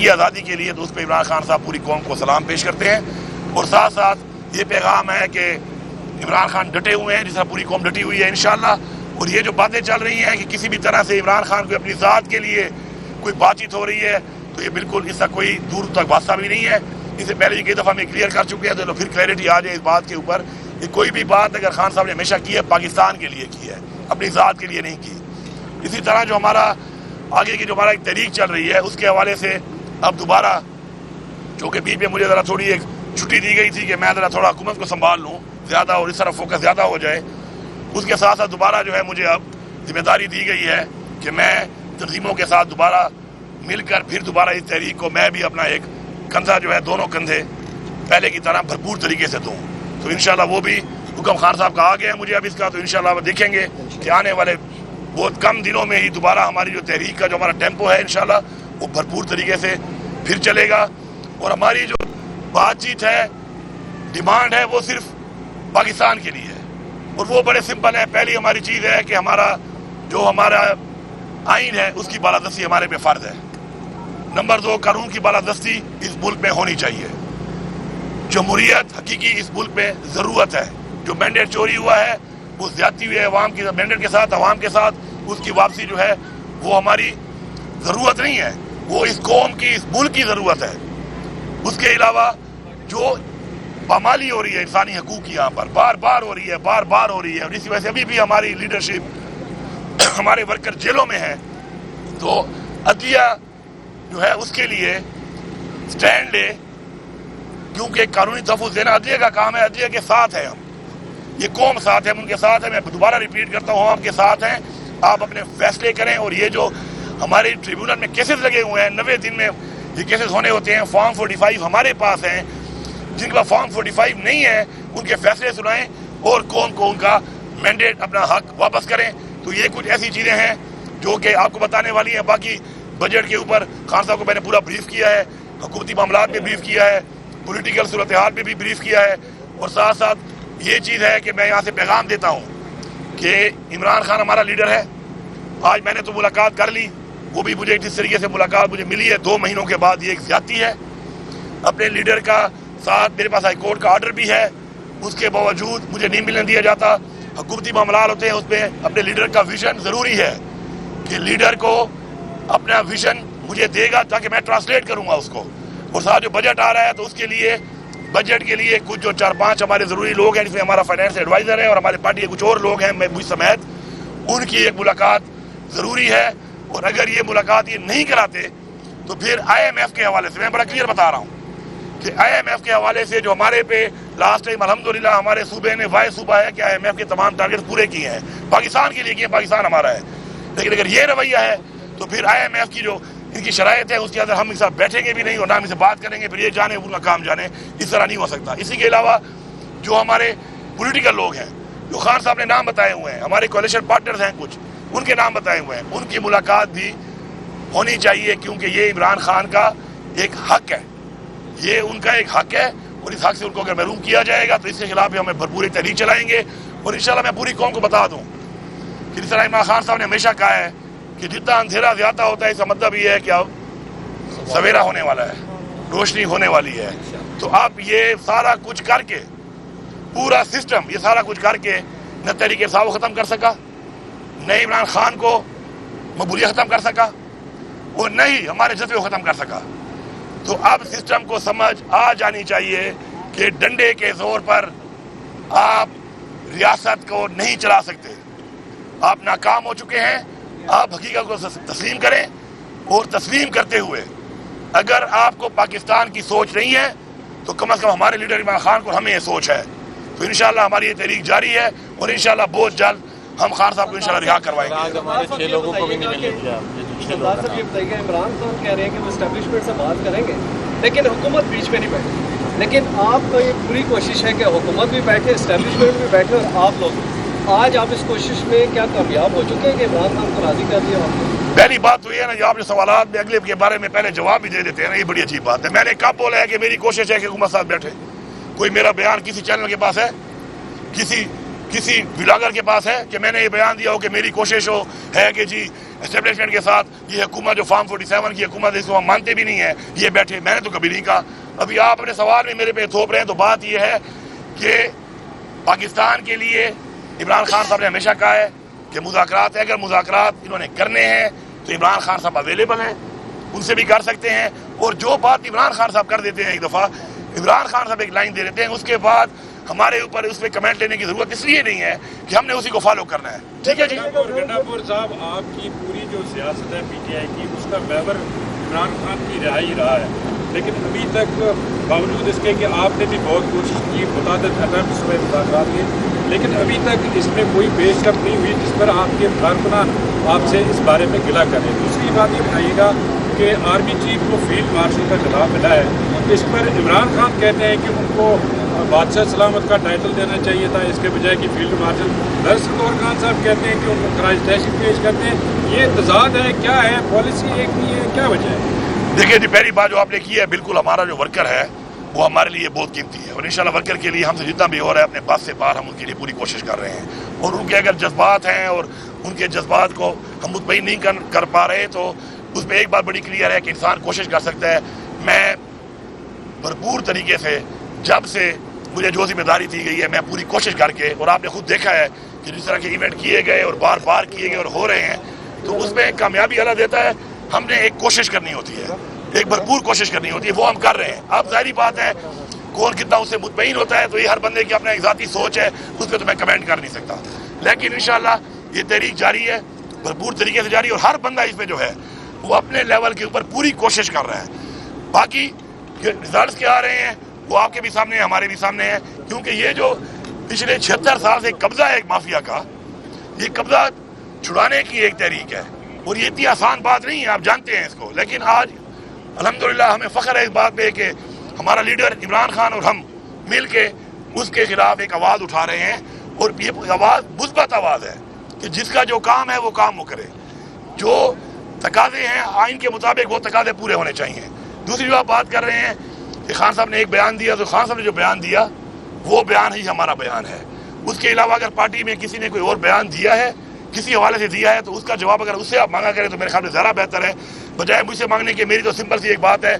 کی آزادی کے لیے، تو اس پہ عمران خان صاحب پوری قوم کو سلام پیش کرتے ہیں، اور ساتھ ساتھ یہ پیغام ہے کہ عمران خان ڈٹے ہوئے ہیں، جس طرح پوری قوم ڈٹی ہوئی ہے انشاءاللہ. اور یہ جو باتیں چل رہی ہیں کہ کسی بھی طرح سے عمران خان کو اپنی ذات کے لیے کوئی بات چیت ہو رہی ہے، تو یہ بالکل اس کا کوئی دور تک واسطہ بھی نہیں ہے. اس سے پہلے کئی دفعہ میں کلیئر کر چکے ہیں، تو پھر کلیئرٹی آ جائے اس بات کے اوپر کہ کوئی بھی بات اگر خان صاحب نے ہمیشہ کی ہے پاکستان کے لیے کی ہے، اپنی ذات کے لیے نہیں کی. اسی طرح جو ہمارا آگے کی جو ہمارا ایک تحریک چل رہی ہے، اس کے حوالے سے اب دوبارہ، چونکہ بیچ میں مجھے ذرا تھوڑی ایک چھٹی دی گئی تھی کہ میں ذرا تھوڑا حکومت کو سنبھال لوں زیادہ اور اس طرح فوکس زیادہ ہو جائے، اس کے ساتھ ساتھ دوبارہ جو ہے مجھے اب ذمہ داری دی گئی ہے کہ میں تنظیموں کے ساتھ دوبارہ مل کر پھر دوبارہ اس تحریک کو میں بھی اپنا ایک کندھا جو ہے، دونوں کندھے پہلے کی طرح بھرپور طریقے سے دوں. تو انشاءاللہ وہ بھی حکم خان صاحب کا آ گیا ہے مجھے اب اس کا، تو انشاءاللہ دیکھیں گے کہ آنے والے بہت کم دنوں میں ہی دوبارہ ہماری جو تحریک کا جو ہمارا ٹیمپو ہے انشاءاللہ وہ بھرپور طریقے سے پھر چلے گا. اور ہماری جو بات چیت ہے، ڈیمانڈ ہے، وہ صرف پاکستان کے لیے ہے، اور وہ بڑے سمپل ہے. پہلی ہماری چیز ہے کہ ہمارا آئین ہے اس کی بالادستی ہمارے پہ فرض ہے. نمبر 2، قانون کی بالادستی اس ملک میں ہونی چاہیے. جمہوریت حقیقی اس ملک میں ضرورت ہے. جو مینڈیٹ چوری ہوا ہے، وہ زیادتی ہوئی ہے عوام کی مینڈیٹ کے ساتھ، عوام کے ساتھ، اس کی واپسی جو ہے وہ ہماری ضرورت نہیں ہے، وہ اس قوم کی، اس ملک کی ضرورت ہے. اس کے علاوہ جو پامالی ہو رہی ہے انسانی حقوق کی یہاں پر بار بار ہو رہی ہے، اور اسی وجہ سے ابھی بھی ہماری لیڈرشپ، ہمارے ورکر جیلوں میں ہیں. تو عدلیہ جو ہے اس کے لیے سٹینڈ لے، کیونکہ قانونی تحفظ دینا عدلیہ کا کام ہے. عدلیہ کے ساتھ ہیں ہم، یہ قوم ساتھ ہے، ہم ان کے ساتھ ہیں. میں دوبارہ ریپیٹ کرتا ہوں، ہم آپ کے ساتھ ہیں. آپ اپنے فیصلے کریں. اور یہ جو ہمارے ٹریبیونل میں کیسز لگے ہوئے ہیں، 90 دن میں یہ کیسز ہونے ہوتے ہیں. فارم 45 ہمارے پاس ہیں. جن کا فارم 45 نہیں ہے ان کے فیصلے سنائیں اور قوم کو ان کا مینڈیٹ، اپنا حق واپس کریں. تو یہ کچھ ایسی چیزیں ہیں جو کہ آپ کو بتانے والی ہیں. باقی بجٹ کے اوپر خان صاحب کو میں نے پورا بریف کیا ہے، حکومتی معاملات میں بریف کیا ہے، پولیٹیکل صورتحال میں بھی بریف کیا ہے. اور ساتھ ساتھ یہ چیز ہے کہ میں یہاں سے پیغام دیتا ہوں کہ عمران خان ہمارا لیڈر ہے. آج میں نے تو ملاقات کر لی، وہ بھی مجھے جس طریقے سے ملاقات مجھے ملی ہے 2 مہینوں کے بعد، یہ ایک زیادتی ہے. اپنے لیڈر کا ساتھ میرے پاس ہائی کورٹ کا آرڈر بھی ہے، اس کے باوجود مجھے نہیں ملنے دیا جاتا. حکومتی معاملات ہوتے ہیں، اس میں اپنے لیڈر کا ویژن ضروری ہے کہ لیڈر کو اپنا ویژن مجھے دے گا تاکہ میں ٹرانسلیٹ کروں گا اس کو. اور ساتھ جو بجٹ آ رہا ہے تو اس کے لیے، بجٹ کے لیے کچھ جو 4-5 ہمارے ضروری لوگ ہیں، جس میں ہمارا فائنانس ایڈوائزر ہے اور ہمارے پارٹی کے کچھ اور لوگ ہیں، میں مجھ سمیت، ان کی ایک ملاقات ضروری ہے. اور اگر یہ ملاقات یہ نہیں کراتے تو پھر IMF کے حوالے سے میں بڑا کلیئر بتا رہا ہوں کہ IMF کے حوالے سے جو ہمارے پہ لاسٹ ٹائم الحمدللہ ہمارے صوبے نے، وائس صوبہ ہے کہ IMF کے تمام ٹارگیٹ پورے کیے ہیں، پاکستان کے لیے کیے، پاکستان ہمارا ہے. لیکن اگر یہ رویہ ہے تو پھر IMF کی جو ان کی شرائط ہے اس کے اندر ہم ان کے ساتھ بیٹھیں گے بھی نہیں اور نہ ہم ان سے بات کریں گے. پھر یہ جانے ان کا کام جانے، اس طرح نہیں ہو سکتا. اسی کے علاوہ جو ہمارے پولیٹیکل لوگ ہیں، جو خان صاحب نے نام بتائے ہوئے ہیں، ہمارے کولیشن پارٹنرز ہیں کچھ، ان کے نام بتائے ہوئے ہیں، ان کی ملاقات بھی ہونی چاہیے. کیونکہ یہ عمران خان کا ایک حق ہے، یہ ان کا ایک حق ہے. اور اس حق سے ان کو اگر محروم کیا جائے گا تو اس کے خلاف بھی ہمیں بھرپور تحریک چلائیں گے. اور انشاءاللہ میں پوری قوم کو بتا دوں کہ جس طرح عمران خان صاحب نے ہمیشہ کہا ہے کہ جتنا اندھیرا زیادہ ہوتا ہے، اس کا مطلب یہ ہے کہ اب سویرا ہونے والا ہے، روشنی ہونے والی ہے. تو اب یہ سارا کچھ کر کے، پورا سسٹم یہ سارا کچھ کر کے نہ تحریک انصاف کو ختم کر سکا، نہ عمران خان کو مقبولیت ختم کر سکا، اور نہ ہی ہمارے جذبے کو ختم کر سکا. تو اب سسٹم کو سمجھ آ جانی چاہیے کہ ڈنڈے کے زور پر آپ ریاست کو نہیں چلا سکتے. آپ ناکام ہو چکے ہیں. آپ حقیقت کو تسلیم کریں، اور تسلیم کرتے ہوئے اگر آپ کو پاکستان کی سوچ نہیں ہے تو کم از کم ہمارے لیڈر عمران خان کو ہمیں یہ سوچ ہے. تو انشاءاللہ ہماری یہ تحریک جاری ہے، اور انشاءاللہ بہت جلد ہم خان صاحب کو انشاءاللہ رہا کروائیں گے. ہمارے 6 لوگوں کو بھی نہیں ملنے دیا. سردار صاحب یہ بتائیے، عمران خان کہہ رہے ہیں کہ وہ اسٹیبلشمنٹ سے بات کریں گے لیکن حکومت بیچ میں نہیں بیٹھے. لیکن آپ کا یہ پوری کوشش ہے کہ حکومت بھی بیٹھے، اسٹیبلشمنٹ بھی بیٹھے، اور آپ لوگ آج آپ اس کوشش میں کیا کامیاب ہو چکے ہیں کہ عمران خان کو راضی کر دیا آپ نے؟ پہلی بات تو یہ ہے نا، جو آپ نے سوالات میں اگلے کے بارے میں پہلے جواب بھی دے دیتے ہیں نا، یہ بڑی عجیب بات ہے. میں نے کب بولا ہے کہ میری کوشش ہے کہ حکومت ساتھ بیٹھے؟ کوئی میرا بیان کسی چینل کے پاس ہے، کسی بلاگر کے پاس ہے کہ میں نے یہ بیان دیا ہو کہ میری کوشش ہے کہ جی اسٹیبلشمنٹ کے ساتھ یہ حکومت جو فارم 47 کی حکومت ہے اس کو ہم مانتے بھی نہیں ہیں، یہ بیٹھے، میں نے تو کبھی نہیں کہا. ابھی آپ اپنے سوال میں میرے پہ تھوپ رہے ہیں. تو بات یہ ہے کہ پاکستان کے لیے عمران خان صاحب نے ہمیشہ کہا ہے کہ مذاکرات ہے، اگر مذاکرات انہوں نے کرنے ہیں تو عمران خان صاحب اویلیبل ہیں، ان سے بھی کر سکتے ہیں. اور جو بات عمران خان صاحب کر دیتے ہیں ایک دفعہ، عمران خان صاحب ایک لائن دے دیتے ہیں، اس کے بعد ہمارے اوپر اس پہ کمنٹ لینے کی ضرورت اس لیے نہیں ہے کہ ہم نے اسی کو فالو کرنا ہے. ٹھیک ہے جی. گنڈاپور صاحب، آپ کی پوری جو سیاست ہے پی ٹی آئی کی، اس کا محور عمران خان کی رہائی رہا ہے، لیکن ابھی تک باوجود اس کے کہ آپ نے بھی بہت کوشش کی، متعدد اٹیمپٹس ہوئے مذاکرات کے، لیکن ابھی تک اس میں کوئی پیش کش نہیں ہوئی جس پر آپ کے کارکنان آپ سے اس بارے میں گلہ کریں. دوسری بات یہ بتائیے گا کہ آرمی چیف کو فیلڈ مارشل کا خطاب ملا ہے، اس پر عمران خان کہتے ہیں کہ ان کو بادشاہ سلامت کا ٹائٹل دینا چاہیے تھا اس کے بجائے کہ فیلڈ مارشل. درسکور خان صاحب کہتے ہیں کہ ان کو خراج تحسین پیش کرتے ہیں. یہ تضاد ہے، کیا ہے؟ پالیسی ایک نہیں ہے، کیا وجہ ہے؟ دیکھیے جی، پہلی بات جو آپ نے کی ہے، بالکل ہمارا جو ورکر ہے وہ ہمارے لیے بہت قیمتی ہے، اور انشاءاللہ ورکر کے لیے ہم سے جتنا بھی ہو رہا ہے اپنے بات سے باہر ہم ان کے لیے پوری کوشش کر رہے ہیں. اور ان کے اگر جذبات ہیں اور ان کے جذبات کو ہم مطمئن نہیں کر پا رہے تو اس میں ایک بات بڑی کلیئر ہے کہ انسان کوشش کر سکتا ہے. میں بھرپور طریقے سے جب سے مجھے جو ذمہ داری دی گئی ہے میں پوری کوشش کر کے، اور آپ نے خود دیکھا ہے کہ جس طرح کے ایونٹ کیے گئے اور بار بار کیے گئے اور ہو رہے ہیں، تو اس میں کامیابی اللہ دیتا ہے. ہم نے ایک کوشش کرنی ہوتی ہے، ایک بھرپور کوشش کرنی ہوتی ہے، وہ ہم کر رہے ہیں. اب ظاہری بات ہے کون کتنا اس سے مطمئن ہوتا ہے تو یہ ہر بندے کی اپنا ایک ذاتی سوچ ہے، اس پہ تو میں کمنٹ کر نہیں سکتا. لیکن انشاءاللہ یہ تحریک جاری ہے، بھرپور طریقے سے جاری ہے، اور ہر بندہ اس میں جو ہے وہ اپنے لیول کے اوپر پوری کوشش کر رہا ہے. باقی رزلٹس کیا آ رہے ہیں وہ آپ کے بھی سامنے ہیں، ہمارے بھی سامنے ہیں. کیونکہ یہ جو پچھلے 76 سال سے قبضہ ہے ایک مافیا کا، یہ قبضہ چھڑانے کی ایک تحریک ہے، اور یہ اتنی آسان بات نہیں ہے، آپ جانتے ہیں اس کو. لیکن آج الحمدللہ ہمیں فخر ہے اس بات پہ کہ ہمارا لیڈر عمران خان اور ہم مل کے اس کے خلاف ایک آواز اٹھا رہے ہیں. اور یہ آواز مثبت آواز ہے کہ جس کا جو کام ہے وہ کام وہ کرے. جو تقاضے ہیں آئین کے مطابق وہ تقاضے پورے ہونے چاہیے. دوسری جو آپ بات کر رہے ہیں کہ خان صاحب نے ایک بیان دیا، تو خان صاحب نے جو بیان دیا وہ بیان ہی ہمارا بیان ہے. اس کے علاوہ اگر پارٹی میں کسی نے کوئی اور بیان دیا ہے، کسی حوالے سے دیا ہے، تو اس کا جواب اگر اس سے آپ مانگا کریں تو میرے خیال میں زیادہ بہتر ہے، بجائے مجھ سے مانگنے کے. میری تو سمپل سی ایک بات ہے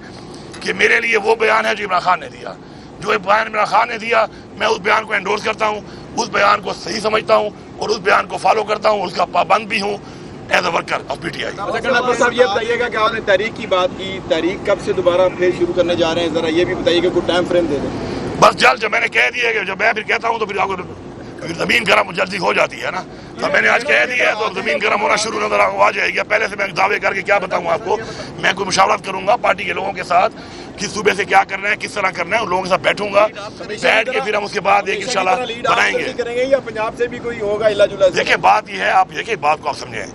کہ میرے لیے وہ بیان ہے جو عمران خان نے دیا. جو بیان عمران خان نے دیا میں اس بیان کو انڈورس کرتا ہوں، اس بیان کو صحیح سمجھتا ہوں اور اس بیان کو فالو کرتا ہوں، اس کا پابند بھی ہوں as a worker of P T I. Gandapur صاحب یہ بتائیے گا کہ آپ نے تحریک کی بات کی، تحریک کب سے دوبارہ پھر شروع کرنے جا رہے ہیں؟ ذرا یہ بھی بتائیے کہ کوئی ٹائم فریم دے دیں. بس جلد، جب میں نے کہہ دیا کہ جب میں پھر کہتا ہوں تو پھر آپ کو زمین گرم جلدی ہو جاتی ہے نا. تو میں نے آج کہہ دیا ہے تو زمین گرم ہونا شروع نظر آ جائے گی. پہلے سے میں دعوے کر کے کیا بتاؤں آپ کو، میں کوئی مشاورت کروں گا پارٹی کے لوگوں کے ساتھ کس صوبے سے کیا کرنا ہے، کس طرح کرنا ہے، ان لوگوں کے ساتھ بیٹھوں گا، بیٹھ کے پھر ہم اس کے بعد ایک انشاءاللہ بنائیں گے. یا پنجاب سے بھی کوئی ہوگا الا جلا؟ دیکھیں بات یہ ہے، آپ دیکھیں بات کو آپ سمجھیں.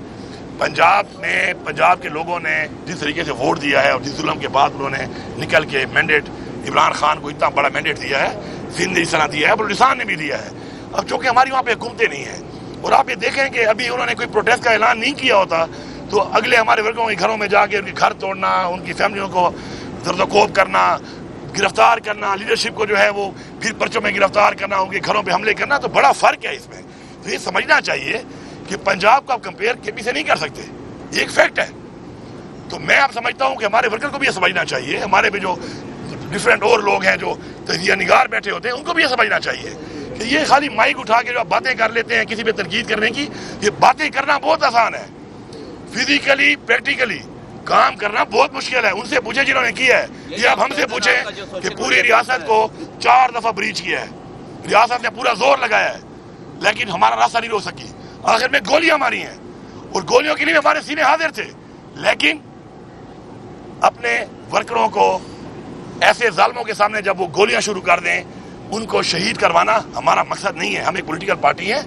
پنجاب کے لوگوں نے جس طریقے سے ووٹ دیا ہے اور جس ظلم کے بعد انہوں نے نکل کے مینڈیٹ عمران خان کو اتنا بڑا مینڈیٹ دیا ہے، سندھ نے اس طرح دیا ہے، بلوچستان نے بھی دیا ہے. اب چونکہ ہماری وہاں پہ حکومتیں نہیں ہیں، اور آپ یہ دیکھیں کہ ابھی انہوں نے کوئی پروٹیسٹ کا اعلان نہیں کیا ہوتا تو اگلے ہمارے ورکروں کے گھروں میں جا کے ان کے گھر توڑنا، ان کی فیملیوں کو زرد و کوب کرنا، گرفتار کرنا، لیڈرشپ کو جو ہے وہ پھر پرچوں میں گرفتار کرنا، ان کے گھروں پہ حملے کرنا، تو بڑا فرق ہے اس میں. تو یہ سمجھنا چاہیے کہ پنجاب کو آپ کمپیئر کے پی سے نہیں کر سکتے، یہ ایک فیکٹ ہے. تو میں آپ سمجھتا ہوں کہ ہمارے ورکر کو بھی یہ سمجھنا چاہیے، ہمارے بھی جو ڈفرینٹ اور لوگ ہیں جو تجزیہ نگار بیٹھے ہوتے ہیں ان کو بھی یہ سمجھنا چاہیے کہ یہ خالی مائک اٹھا کے جو آپ باتیں کر لیتے ہیں کسی پہ تنقید کرنے کی، یہ باتیں کرنا بہت آسان ہے، فزیکلی پریکٹیکلی کام کرنا بہت مشکل ہے. ان سے پوچھیں جنہوں نے کیا ہے، یہ اب ہم سے پوچھیں کہ پوری ریاست کو 4 دفعہ بریچ کیا ہے، ریاست نے پورا زور لگایا ہے لیکن ہمارا راستہ نہیں روک سکی. آخر میں گولیاں ماری ہیں اور گولیوں کے لیے ہمارے سینے حاضر تھے، لیکن اپنے ورکروں کو ایسے ظالموں کے سامنے جب وہ گولیاں شروع کر دیں ان کو شہید کروانا ہمارا مقصد نہیں ہے. ہم ایک پولیٹیکل پارٹی ہے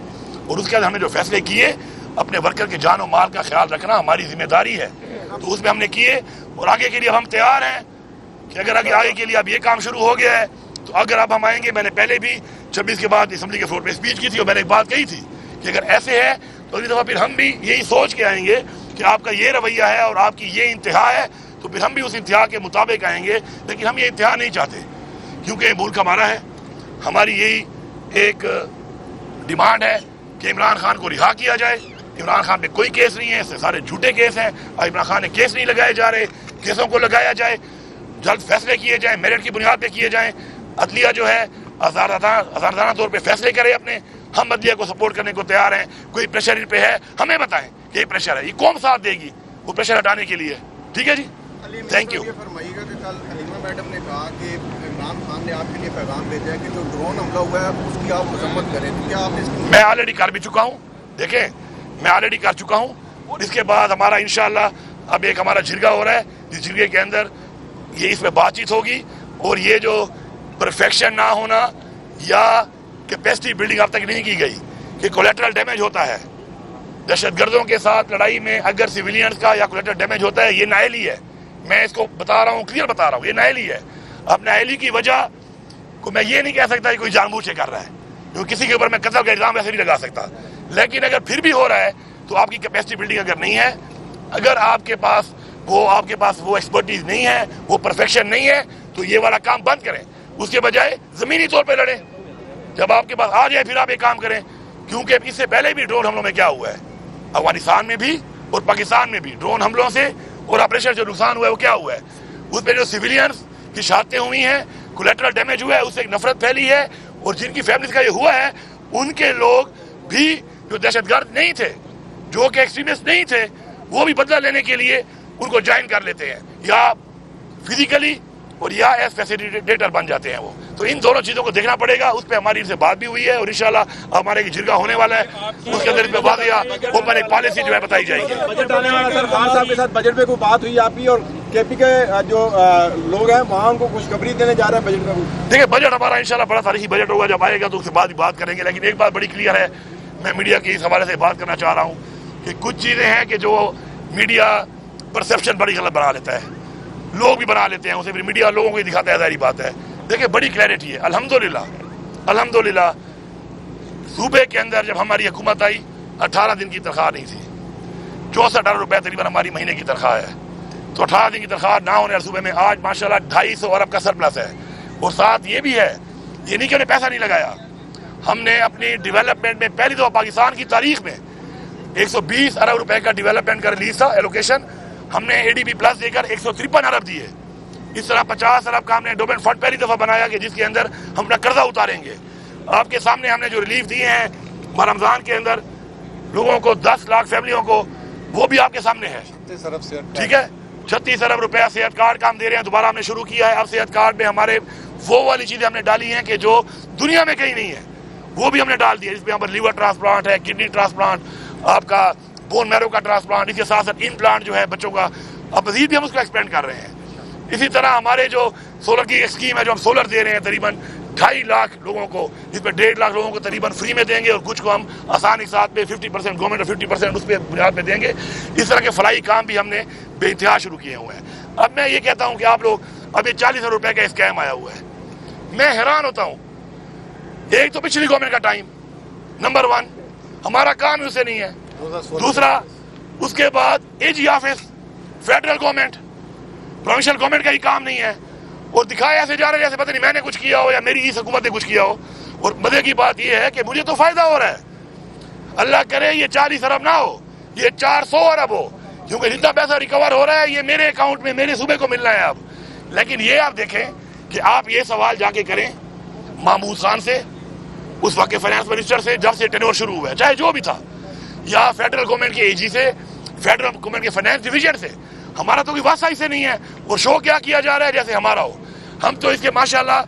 اور اس کے بعد ہم نے جو فیصلے کیے اپنے ورکر کے جان و مال کا خیال رکھنا ہماری ذمہ داری ہے، تو اس میں ہم نے کیے. اور آگے کے لیے ہم تیار ہیں کہ اگر آگے کے لیے اب یہ کام شروع ہو گیا ہے تو اگر اب ہم آئیں گے. میں نے پہلے بھی 26 کے بعد اسمبلی کے فلور پہ اسپیچ کی تھی اور میں نے ایک بات کہی تھی کہ اگر ایسے ہے تو اگلی دفعہ پھر ہم بھی یہی سوچ کے آئیں گے کہ آپ کا یہ رویہ ہے اور آپ کی یہ انتہا ہے، تو پھر ہم بھی اس انتہا کے مطابق آئیں گے. لیکن ہم یہ انتہا نہیں چاہتے کیونکہ ملک ہمارا ہے. ہماری یہی ایک ڈیمانڈ ہے کہ عمران خان کو رہا کیا جائے عمران خان پہ کوئی کیس نہیں ہے, اس سے سارے جھوٹے کیس ہیں, اور عمران خان نے کیس نہیں لگائے جا رہے. کیسوں کو لگایا جائے, جلد فیصلے کیے جائیں, میرٹ کی بنیاد پہ کیے جائیں. عدلیہ جو ہے آزادانہ طور پہ فیصلے کرے اپنے. ہم عدلیہ کو سپورٹ کرنے کو تیار ہیں. کوئی پریشر ان پہ ہے ہمیں بتائیں کہ یہ پریشر ہے, یہ قوم ساتھ دے گی وہ پریشر ہٹانے کے لیے. ٹھیک ہے جی, تھینک یو. یہ فرمائیے گا کہ کل حلیمہ میڈم نے کہا کہ عمران خان نے آپ کے لیے پیغام بھیجا ہے کہ جو ڈرون حملہ ہوا ہے اس کی آپ مذمت کریں, تو کیا آپ نے اس کی؟ میں آلریڈی کر بھی چکا ہوں, دیکھیں میں آلریڈی کر چکا ہوں. اس کے بعد ہمارا انشاءاللہ اب ایک ہمارا جرگہ ہو رہا ہے, جس جرگے کے اندر یہ اس میں بات چیت ہوگی. اور یہ جو پرفیکشن نہ ہونا یا کیپیسٹی بلڈنگ اب تک نہیں کی گئی, کہ کولیٹرل ڈیمیج ہوتا ہے دہشت گردوں کے ساتھ لڑائی میں, اگر سویلینز کا یا کولیٹرل ڈیمیج ہوتا ہے, یہ نااہلی ہے. میں اس کو بتا رہا ہوں, کلیئر بتا رہا ہوں, یہ نااہلی ہے. اب نااہلی کی وجہ کو میں یہ نہیں کہہ سکتا کہ کوئی جان بوجھ کے کر رہا ہے, کیونکہ کسی کے اوپر میں قتل کا الزام ایسے نہیں لگا سکتا. لیکن اگر پھر بھی ہو رہا ہے تو آپ کی کیپیسٹی بلڈنگ اگر نہیں ہے, اگر آپ کے پاس وہ ایکسپرٹیز نہیں ہے, وہ پرفیکشن نہیں ہے, تو یہ والا کام بند کریں. اس کے بجائے زمینی طور پہ لڑیں. جب آپ کے پاس آ جائے پھر آپ یہ کام کریں. کیونکہ اس سے پہلے بھی ڈرون حملوں میں کیا ہوا ہے, افغانستان میں بھی اور پاکستان میں بھی ڈرون حملوں سے اور آپریشن جو نقصان ہوا ہے وہ کیا ہوا ہے, اس پہ جو سویلینز کی شہادتیں ہوئی ہیں, کولیٹرل ڈیمیج ہوا ہے, اس سے ایک نفرت پھیلی ہے. اور جن کی فیملیز کا یہ ہوا ہے, ان کے لوگ بھی جو دہشت گرد نہیں تھے, جو کہ ایکسٹریمسٹ نہیں تھے, وہ بھی بدلہ لینے کے لیے ان کو جوائن کر لیتے ہیں, یا فزیکلی اور یا ایز فیسیلیٹیٹر بن جاتے ہیں وہ. تو ان دونوں چیزوں کو دیکھنا پڑے گا. اس پہ ہماری ان سے بات بھی ہوئی ہے, اور انشاءاللہ ہمارے ایک جرگہ ہونے والا ہے, اس کے اندر اس پہ واضح اوپن ایک پالیسی جو ہے بتائی جائے گی. بجٹ آنے والا سر, خان صاحب کے ساتھ بجٹ پہ کوئی بات ہوئی آپ کی, اور کے پی کے جو لوگ ہیں وہاں ان کو خوشخبری دینے جا رہے ہیں بجٹ میں؟ دیکھیں بجٹ ہمارا انشاءاللہ بڑا تاریخی بجٹ ہوگا, جب آئے گا تو اس کے بعد بھی بات کریں گے. لیکن ایک بات بڑی کلیئر ہے, میں میڈیا کے اس حوالے سے بات کرنا چاہ رہا ہوں کہ کچھ چیزیں ہیں کہ جو میڈیا پرسیپشن بڑی غلط بنا لیتا ہے, لوگ بھی بنا لیتے ہیں اسے, پھر میڈیا لوگوں کو ہی دکھاتا ہے, ظاہری بات ہے. دیکھیں بڑی کلیئرٹی ہے الحمدللہ. صوبے کے اندر جب ہماری حکومت آئی 18 دن کی تنخواہ نہیں تھی, 64 روپے تقریباً ہماری مہینے کی تنخواہ ہے. تو 18 دن کی تنخواہ نہ ہونے والے صوبے میں آج ماشاءاللہ 250 ارب کا سرپلس ہے. اور ساتھ یہ بھی ہے, یہ نہیں کہ انہیں پیسہ نہیں لگایا, ہم نے اپنی ڈیولپمنٹ میں پہلی دفعہ پاکستان کی تاریخ میں 120 ارب روپے کا ڈیولپمنٹ کا ریلیز تھا ایلوکیشن, ہم نے ADB پلس دے کر 153 ارب دیے. اس طرح 50 ارب کا ہم نے ڈومین فنڈ پہلی دفعہ بنایا کہ جس کے اندر ہم اپنا قرضہ اتاریں گے. آپ کے سامنے ہم نے جو ریلیف دیے ہیں رمضان کے اندر لوگوں کو, 10 لاکھ فیملیوں کو, وہ بھی آپ کے سامنے ہے. ٹھیک ہے, 36 ارب روپیہ صحت کارڈ کا ہم دے رہے ہیں, دوبارہ ہم نے شروع کیا ہے. اب صحت کارڈ میں ہمارے وہ والی چیزیں ہم نے ڈالی ہیں کہ جو دنیا میں کہیں نہیں ہے, وہ بھی ہم نے ڈال دی ہے. جس پہ ہم پر لیور ٹرانسپلانٹ ہے, کڈنی ٹرانسپلانٹ, آپ کا بون میرو کا ٹرانسپلانٹ, اس کے ساتھ ساتھ امپلانٹ جو ہے بچوں کا, اب مزید بھی ہم اس کو ایکسپینڈ کر رہے ہیں. اسی طرح ہمارے جو سولر کی ایک اسکیم ہے جو ہم سولر دے رہے ہیں تقریباً 2.5 لاکھ لوگوں کو, جس پہ 1.5 لاکھ لوگوں کو تقریباً فری میں دیں گے, اور کچھ کو ہم آسانی ساتھ پہ 50% گورنمنٹ اور 50% اس پہ بنیاد پہ دیں گے. اس طرح کے فلاحی کام بھی ہم نے بے انتہا شروع کیے ہوئے ہیں. اب میں یہ کہتا ہوں کہ آپ لوگ, اب یہ 40 ارب روپے کا اسکیم آیا ہوا ہے, میں حیران ہوتا ہوں. ایک تو پچھلی گورنمنٹ کا ٹائم, نمبر 1 ہمارا کام ہی اسے نہیں ہے. دوسرا اس کے بعد AG office, federal government, provincial government کا ہی کام نہیں ہے, اور دکھایا ایسے جا رہے جیسے پتہ نہیں میں نے کچھ کیا ہو یا میری اس حکومت نے کچھ کیا ہو. اور مزے کی بات یہ ہے کہ مجھے تو فائدہ ہو رہا ہے, اللہ کرے یہ 40 ارب نہ ہو, یہ 400 ارب ہو, کیونکہ جتنا پیسہ ریکور ہو رہا ہے یہ میرے اکاؤنٹ میں, میرے صوبے کو ملنا ہے اب. لیکن یہ آپ دیکھیں کہ آپ یہ سوال جا کے کریں محمود خان سے, اس وقت کے فائنانس منسٹر سے, جب سے ٹینور شروع ہوا ہے, چاہے جو بھی تھا, یا فیڈرل گورنمنٹ کے AG سے, فیڈرل گورنمنٹ کے فائنانس ڈویژن سے. ہمارا تو کوئی واسطہ ہی سے نہیں ہے, اور شو کیا جا رہا ہے جیسے ہمارا ہو. ہم تو اس کے ماشاءاللہ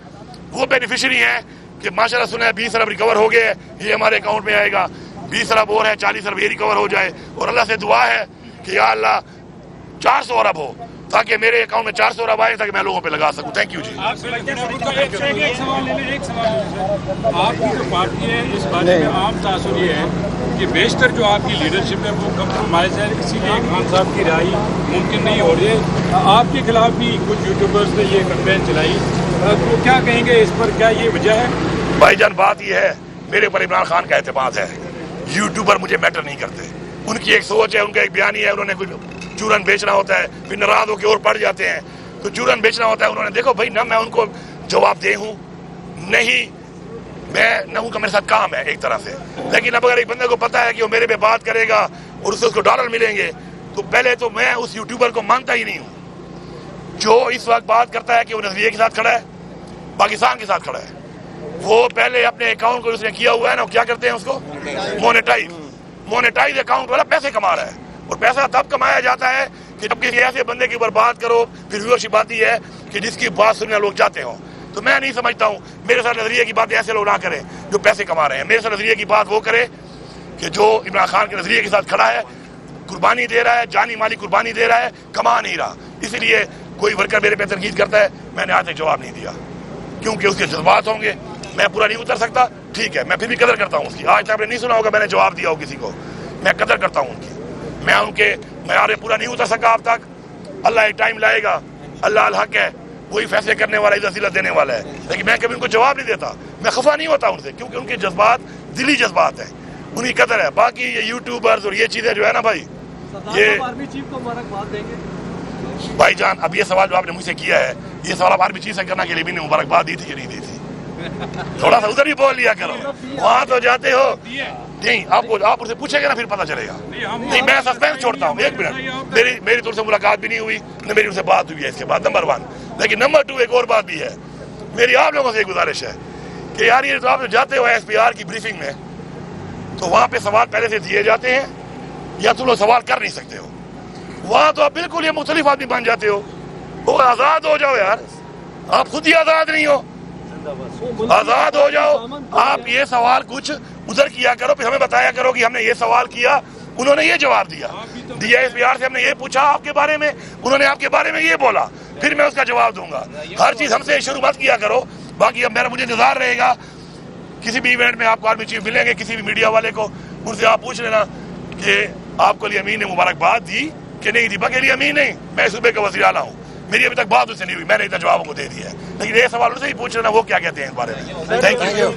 وہ بینیفیشری ہیں کہ ماشاءاللہ سنا ہے 20 ارب ریکور ہو گئے, یہ ہمارے اکاؤنٹ میں آئے گا. 20 ارب اور ہے, 40 ارب یہ ریکور ہو جائے, اور اللہ سے دعا ہے کہ یا اللہ 400 ارب ہو, تاکہ میرے اکاؤنٹ میں 400 ارب آئے, تاکہ میں لوگوں پہ لگا سکوں. تھینک یو جی. ایک سوال آپ کی جو پارٹی ہے اس بارے میں عام تاثر یہ ہے کہ بیشتر جو آپ کی لیڈرشپ ہے وہ کمپرومائز ہے, اسی لیے خان صاحب کی رہائی ممکن نہیں ہو رہی ہے. آپ کے خلاف بھی کچھ یوٹیوبرز نے یہ کمپین چلائی, تو کیا کہیں گے اس پر, کیا یہ وجہ ہے؟ بھائی جان بات یہ ہے, میرے اوپر عمران خان کا اعتماد ہے, یوٹیوبر مجھے میٹر نہیں کرتے. ان کی ایک سوچ ہے, ان کا ایک بیانی ہے, انہوں نے کچھ چورن بیچنا ہوتا ہے, پھر ناراض ہو کے اور پڑ جاتے ہیں, تو چورن بیچنا ہوتا ہے. انہوں نے دیکھو بھائی نہ میں ان کو جواب دہ ہوں, نہیں میں نہ ہوں کا میرے ساتھ کام ہے ایک طرح سے. لیکن اب اگر ایک بندے کو پتا ہے کہ وہ میرے پہ بات کرے گا اور اس سے اس کو ڈالر ملیں گے, تو پہلے تو میں اس یوٹیوبر کو مانتا ہی نہیں ہوں جو اس وقت بات کرتا ہے کہ وہ نظریے کے ساتھ کھڑا ہے, پاکستان کے ساتھ کھڑا ہے. وہ پہلے اپنے اکاؤنٹ کو اس نے کیا ہوا ہے نا, وہ کیا کرتے ہیں اس کو مونیٹائز اکاؤنٹ والا پیسے کما رہا ہے. اور پیسہ تب کمایا جاتا ہے کہ جب کسی ایسے بندے کے اوپر بات کرو, پھر ویورشپ آتی ہے کہ جس کی بات سننے لوگ چاہتے ہوں. تو میں نہیں سمجھتا ہوں میرے ساتھ نظریے کی باتیں ایسے لوگ نہ کریں جو پیسے کما رہے ہیں. میرے ساتھ نظریے کی بات وہ کرے کہ جو عمران خان کے نظریے کے ساتھ کھڑا ہے, قربانی دے رہا ہے, جانی مالی قربانی دے رہا ہے, کما نہیں رہا. اسی لیے کوئی ورکر میرے پہ تنقید کرتا ہے, میں نے آج تک جواب نہیں دیا کیونکہ اس کے جذبات ہوں گے, میں پورا نہیں اتر سکتا. ٹھیک ہے, میں پھر بھی قدر کرتا ہوں اس کی. آج تک آپ نے نہیں سنا ہوگا میں نے جواب دیا ہو کسی کو, میں قدر کرتا ہوں ان کی. میں ان کے معیار پورا نہیں اتر سکا اب تک. اللہ ایک ٹائم لائے گا, اللہ الحق ہے, وہی فیصلے کرنے والا, عزت ذلت دینے والا ہے. لیکن میں کبھی ان کو جواب نہیں دیتا, میں خفا نہیں ہوتا ان سے, کیونکہ ان کے جذبات دلی جذبات ہیں, ان کی قدر ہے. باقی یہ یوٹیوبرز اور یہ چیزیں جو ہے نا بھائی, یہ آرمی چیف کو مبارکباد دیں گے بھائی جان. اب یہ سوال جو آپ نے مجھ سے کیا ہے, یہ سوال آپ آرمی چیف سے کرنا, کے لیے بھی نے مبارکباد دی تھی کہ نہیں دی تھی؟ تھوڑا سا ادھر بھی بول لیا کرو, وہاں تو جاتے ہو. نہیں, آپ ان سے پوچھیں گے نا, پھر پتہ چلے گا. نہیں, میں سسپینس چھوڑتا ہوں. ایک منٹ, میری طور سے ملاقات بھی نہیں ہوئی, نہ میری ان سے بات ہوئی ہے اس کے بعد, نمبر 1. لیکن نمبر 2 ایک اور بات بھی ہے. میری آپ لوگوں سے ایک گزارش ہے کہ یار یہ تو آپ جو جاتے ہو ایس پی آر کی بریفنگ میں, تو وہاں پہ سوال پہلے سے دیے جاتے ہیں یا تم لوگ سوال کر نہیں سکتے ہو. وہاں تو آپ بالکل یہ مختلف آدمی بن جاتے ہو. وہ آزاد ہو جاؤ یار, آپ خود ہی آزاد نہیں ہو, آزاد ہو جاؤ. آپ یہ سوال کچھ ادھر کیا کرو, پھر ہمیں بتایا کرو کہ ہم نے یہ سوال کیا, انہوں نے یہ جواب دیا. ڈی ایس پی آر سے ہم نے یہ پوچھا آپ کے بارے میں, انہوں نے آپ کے بارے میں یہ بولا, پھر میں اس کا جواب دوں گا. ہر چیز ہم سے شروع مت کیا کرو. باقی اب مجھے انتظار رہے گا, کسی بھی ایونٹ میں آپ کو آرمی چیف ملیں گے, کسی بھی میڈیا والے کو, ان سے آپ پوچھ لینا کہ آپ کو علی امین نے مبارکباد دی کہ نہیں دی. باقی علی امین نہیں, میں صوبے کا وزیر اعلیٰ ہوں, میری ابھی تک بات اس سے نہیں ہوئی, میں نے اتنا جوابوں کو دے دیا ہے. لیکن یہ سوال ان سے ہی پوچھ لینا وہ کیا کہتے ہیں اس بارے میں. Thank you.